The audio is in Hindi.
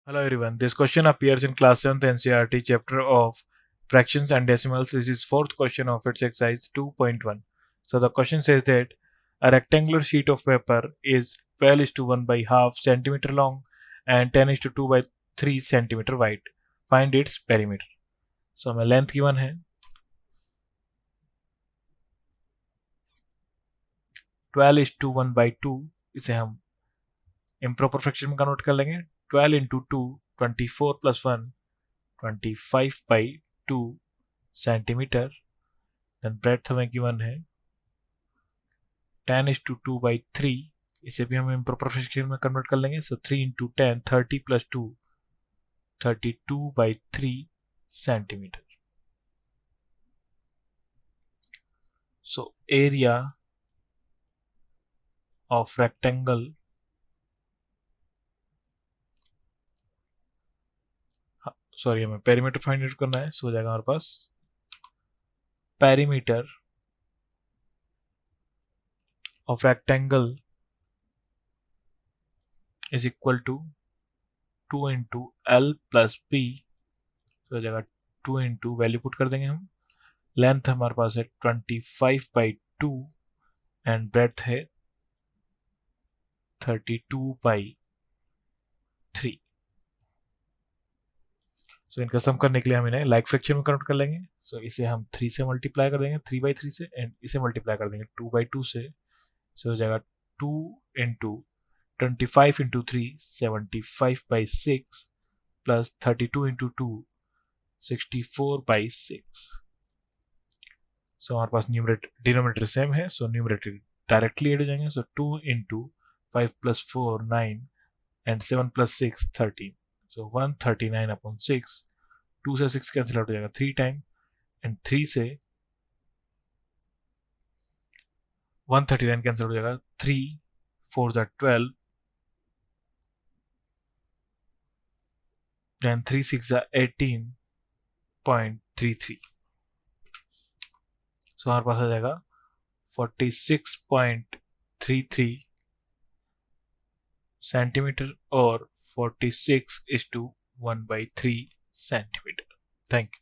Hello everyone, this question appears in class 7th NCERT chapter of fractions and decimals. This is fourth question of its exercise 2.1. So the question says that a rectangular sheet of paper is 12:1 by half centimeter long and 10:2 by 3 centimeter wide. Find its perimeter. So हमें लेंथ गिवन है 12:1 by 2, इसे हम इम्प्रॉपर फ्रैक्शन में कन्वर्ट कर लेंगे. 12 into 2, 24 plus 1, 25 by 2 centimetre. Then breadth हमें गिवन है 10:2 by 3, इसे भी हम इम्प्रॉपर फ्रैक्शन में कन्वर्ट कर लेंगे. So 3 into 10, 30 plus 2, 32 by 3 centimetre. So area of rectangle sorry हमें पेरीमीटर फाइंड आउट करना है. सो हो जाएगा हमारे पास perimeter of rectangle is equal to 2 into L plus B. तो हो जाएगा 2 into वैल्यू पुट कर देंगे हम. लेंथ हमारे पास है 25 by 2 एंड ब्रेड्थ है 32 by 3. सो इनका सम करने के लिए हम इन्हें लाइक फ्रैक्शन में कन्वर्ट कर लेंगे. सो इसे हम 3 से मल्टीप्लाई कर देंगे, 3 by 3 से, एंड इसे मल्टीप्लाई कर देंगे 2 by 2 से. सो हो जाएगा 2 into 25 into 3, 75 by 6 plus 32 into 2, 64 by 6. सो हमारे पास डिनोमिनेटर सेम है. सो न्यूमरेटर डायरेक्टली ऐड हो जाएंगे. सो 2 into 5 plus 4, 9 and 7 plus 6, 13. So 139 upon 6. 2 से 6 कैंसिल आउट हो जाएगा 3 टाइम, एंड 3 से 139 कैंसिल हो जाएगा 3 4 द 12, then 3 6 द 18.33. सो हमारे पास आ जाएगा 46.33 सेंटीमीटर और 46:1/3 सेंटीमीटर. Thank you.